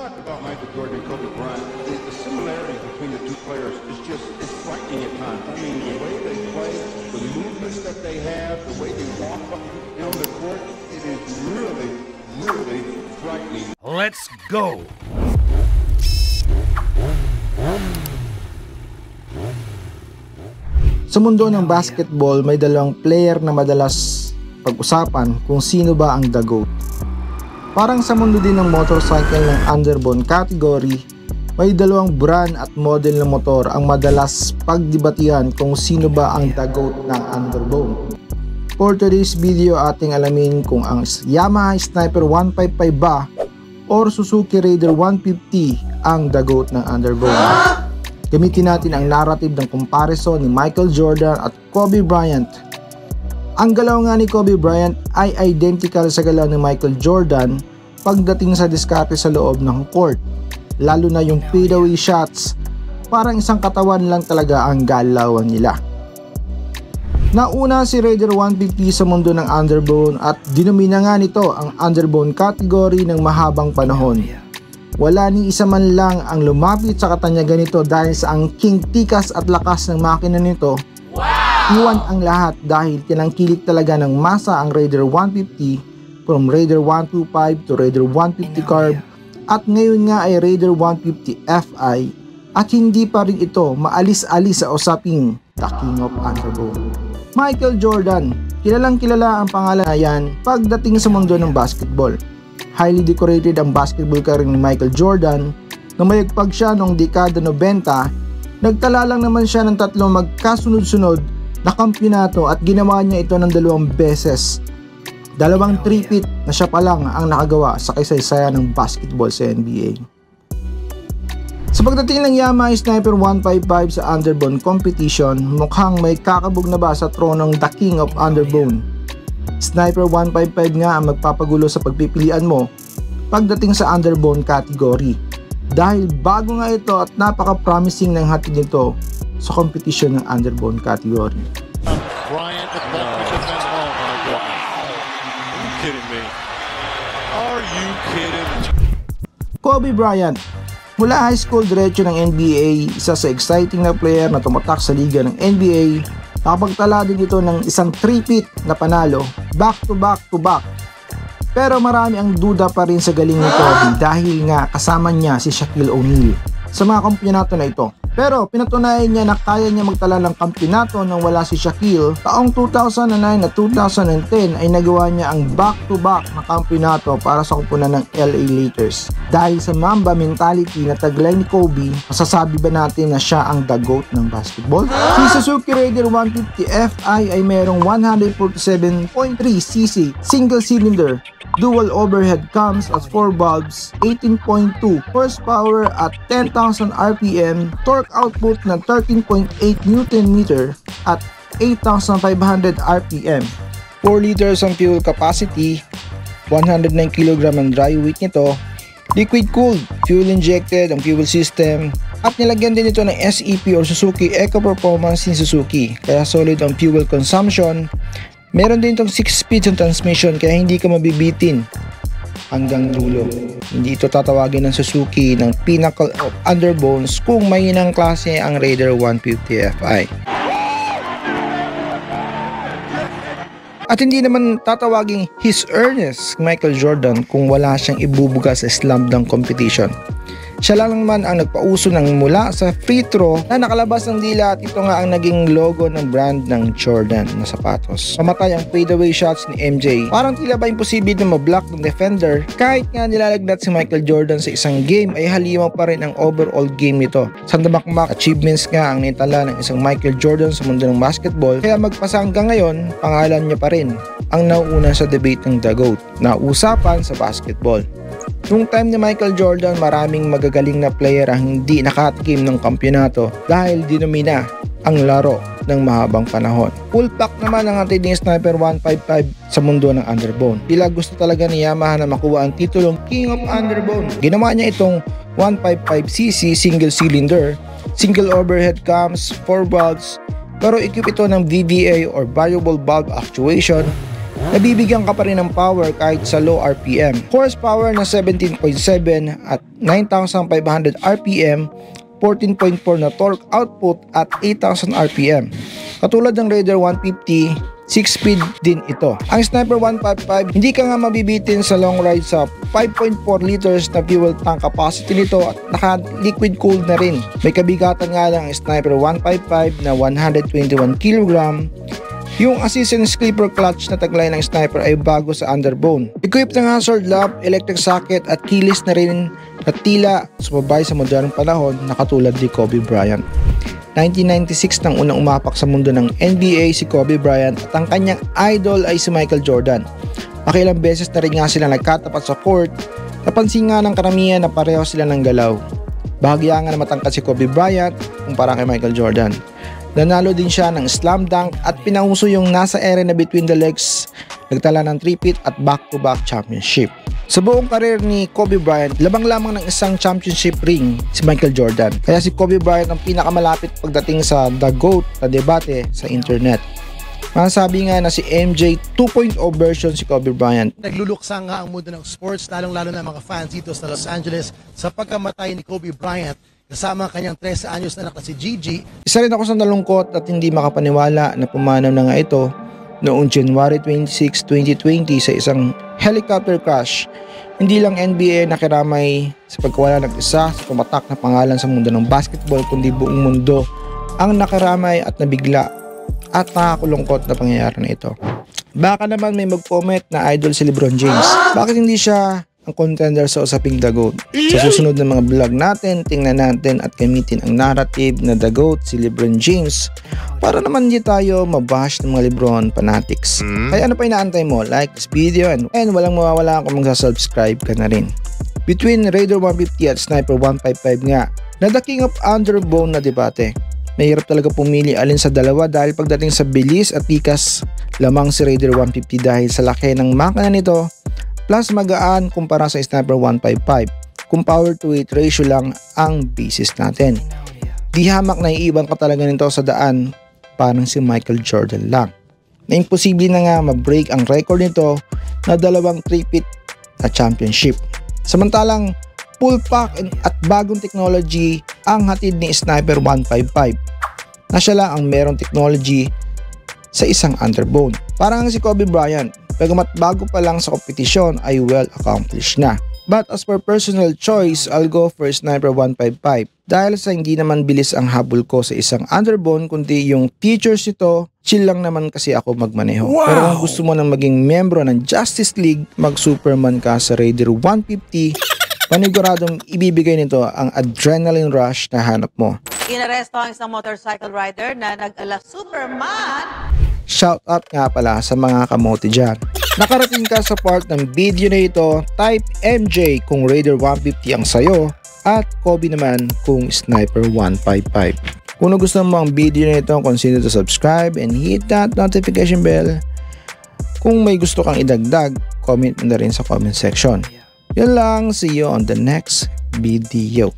talked about Michael Jordan and Kobe Bryant. The similarities between the two players is it's frightening at times. I mean, the way they play, the movements that they have, the way they walk on the court, it is really, really frightening. Let's go! Sa mundo ng basketball, may dalawang player na madalas pag-usapan kung sino ba ang the GOAT. Parang sa mundo din ng motorcycle ng underbone category, may dalawang brand at model ng motor ang madalas pagdebatihan kung sino ba ang the GOAT ng underbone. For today's video, ating alamin kung ang Yamaha Sniper 155 ba or Suzuki Raider 150 ang the GOAT ng underbone. Gamitin natin ang narrative ng comparison ni Michael Jordan at Kobe Bryant. Ang galaw nga ni Kobe Bryant ay identical sa galaw ni Michael Jordan pagdating sa diskarte sa loob ng court. Lalo na yung fadeaway shots, parang isang katawan lang talaga ang galawan nila. Nauna si Raider 150 sa mundo ng underbone at dinomina nga nito ang underbone category ng mahabang panahon. Wala ni isa man lang ang lumapit sa katanyagan nito dahil sa ang king tikas at lakas ng makina nito. Iwan ang lahat dahil tinangkilik talaga ng masa ang Raider 150 from Raider 125 to Raider 150 Carb at ngayon nga ay Raider 150 Fi at hindi pa rin ito maalis-alis sa usaping the King of Underbone. Michael Jordan, kilalang kilala ang pangalan na yan pagdating sa mundo ng basketball. Highly decorated ang basketball career ni Michael Jordan. Nang mayagpag siya noong dekada 90, nagtala lang naman siya ng tatlong magkasunod-sunod na kampyonato at ginawa niya ito ng 2 beses. 2 3-peat na siya pa lang ang nakagawa sa kasaysayan ng basketball sa NBA. Sa pagdating ng Yamaha Sniper 155 sa underbone competition, mukhang may kakabog na ba sa tronong the King of Underbone. Sniper 155 nga ang magpapagulo sa pagpipilian mo pagdating sa underbone category dahil bago nga ito at napaka-promising ng hatid nito sa competition ng underbone category. Bryant with oh my God. Are you kidding me? Are you kidding me? Kobe Bryant, mula high school diretso ng NBA, isa sa exciting na player na tumatak sa liga ng NBA. Nakapagtala din ito ng isang 3-peat na panalo back to back. Pero marami ang duda pa rin sa galing ni Kobe dahil nga kasama niya si Shaquille O'Neal sa mga kampyonato na ito. Pero pinatunayan niya na kaya niya magtala ng kampyonato nang wala si Shaquille. Taong 2009 at 2010 ay nagawa niya ang back-to-back na kampyonato para sa kupunan ng LA Lakers. Dahil sa Mamba mentality na taglay ni Kobe, masasabi ba natin na siya ang the GOAT ng basketball? Si Suzuki Raider 150 Fi ay mayroong 147.3cc single cylinder, dual overhead cams at 4 valves, 18.2 horsepower at 10,000 RPM, torque output ng 13.8 Nm at 8,500 RPM. 4 liters ang fuel capacity, 109 kg ang dry weight nito, liquid cooled, fuel injected ang fuel system, at nilagyan din ito ng SEP or Suzuki Eco Performance ni Suzuki, kaya solid ang fuel consumption. Meron din itong 6 speeds ng transmission kaya hindi ka mabibitin hanggang dulo. Hindi ito tatawagin ng Suzuki ng pinnacle of underbones kung mahinang klase ang Raider 150 Fi. At hindi naman tatawagin His Ernest Michael Jordan kung wala siyang ibubuga sa slam dunk competition. Siya lang naman ang nagpauso ng mula sa free throw na nakalabas ng dila at ito nga ang naging logo ng brand ng Jordan na sapatos. Pamatay ang fadeaway shots ni MJ. Parang tila ba imposible na mablock ng defender. Kahit nga nilalagnat si Michael Jordan sa isang game ay halimaw pa rin ang overall game nito. Sandamakmak achievements nga ang nitala ng isang Michael Jordan sa mundo ng basketball kaya magpasa hanggang ngayon pangalan niya pa rin ang nauuna sa debate ng the GOAT na usapan sa basketball. Noong time ni Michael Jordan, maraming magagaling na player ang hindi nakatikim ng kampyonato dahil dinomina ang laro ng mahabang panahon. Full pack naman ang ating Sniper 155 sa mundo ng underbone. Tila gusto talaga ni Yamaha na makuha ang titulong King of Underbone. Ginawa niya itong 155cc single cylinder, single overhead cams, 4 valves, pero equip ito ng VVA or variable valve actuation, nabibigyan ka pa rin ng power kahit sa low RPM. Horsepower na 17.7 at 9,500 RPM, 14.4 na torque output at 8,000 RPM. Katulad ng Raider 150, 6-speed din ito. Ang Sniper 155, hindi ka nga mabibitin sa long ride sa 5.4 liters na fuel tank capacity nito at naka-liquid cooled na rin. May kabigatan nga lang ang Sniper 155 na 121 kg. Yung assist and clipper clutch na taglay ng Sniper ay bago sa underbone. Equipped ng hazard lamp, electric socket at keyless na rin na tila sumabay sa modernong panahon na katulad ni Kobe Bryant. 1996 nang unang umapak sa mundo ng NBA si Kobe Bryant at ang kanyang idol ay si Michael Jordan. Pakilang beses na rin nga sila nagkatapat sa court, napansin nga ng karamihan na pareho sila ng galaw. Bahagya nga na matangkad si Kobe Bryant kumpara kay Michael Jordan. Nanalo din siya ng slam dunk at pinauso yung nasa area na between the legs, nagtala ng 3-peat at back-to-back championship. Sa buong karir ni Kobe Bryant, labang lamang ng isang championship ring si Michael Jordan. Kaya si Kobe Bryant ang pinakamalapit pagdating sa The GOAT na debate sa internet. Masasabi nga na si MJ 2.0 version si Kobe Bryant. Nagluluksa nga ang mundo ng sports, lalong-lalo na mga fans dito sa Los Angeles sa pagkamatay ni Kobe Bryant kasama ang kanyang 13 anyos na anak na si Gigi. Isa rin ako sa nalungkot at hindi makapaniwala na pumanaw na nga ito noong January 26, 2020 sa isang helicopter crash. Hindi lang NBA nakiramay sa pagkawala ng isa sa tumatak na pangalan sa mundo ng basketball, kundi buong mundo ang nakaramay at nabigla at nakakulungkot na pangyayari na ito. Baka naman may mag-comment na idol si LeBron James. Bakit hindi siya ang contender sa usaping The GOAT? Sa susunod na mga vlog natin, tingnan natin at gamitin ang narrative na The GOAT si LeBron James para naman hindi tayo mabash ng mga LeBron fanatics. Kaya ano pa inaantay mo? Like this video and walang mawawala kung magsa-subscribe ka na rin. Between Raider 150 at Sniper 155 nga, na the king of underbone na debate. Mahirap talaga pumili alin sa dalawa dahil pagdating sa bilis at tikas, lamang si Raider 150 dahil sa laki ng makina nito plus magaan kumpara sa Sniper 155 kung power to weight ratio lang ang basis natin. Di hamak na iibang ka talaga nito sa daan parang si Michael Jordan lang. Na imposible na nga ma-break ang record nito na dalawang 3-peat na championship. Samantalang full pack at bagong technology ang hatid ni Sniper 155 na siya lang ang merong technology sa isang underbone. Parang si Kobe Bryant, bagamat bago pa lang sa kompetisyon ay well accomplished na. But as per personal choice, I'll go for Sniper 155 dahil sa hindi naman bilis ang habol ko sa isang underbone kundi yung features nito, chill lang naman kasi ako magmaneho. Wow! Pero kung gusto mo nang maging membro ng Justice League, mag-Superman ka sa Raider 150, paniguradong ibibigay nito ang adrenaline rush na hanap mo. Inaresto ang isang motorcycle rider na nag-ala Superman. Shout out nga pala sa mga kamote dyan. Nakarating ka sa part ng video na ito, type MJ kung Raider 150 ang sayo at Kobe naman kung Sniper 155. Kung nagustuhan mo ang video na ito, consider to subscribe and hit that notification bell. Kung may gusto kang idagdag, comment mo na rin sa comment section. Yun lang, see you on the next video.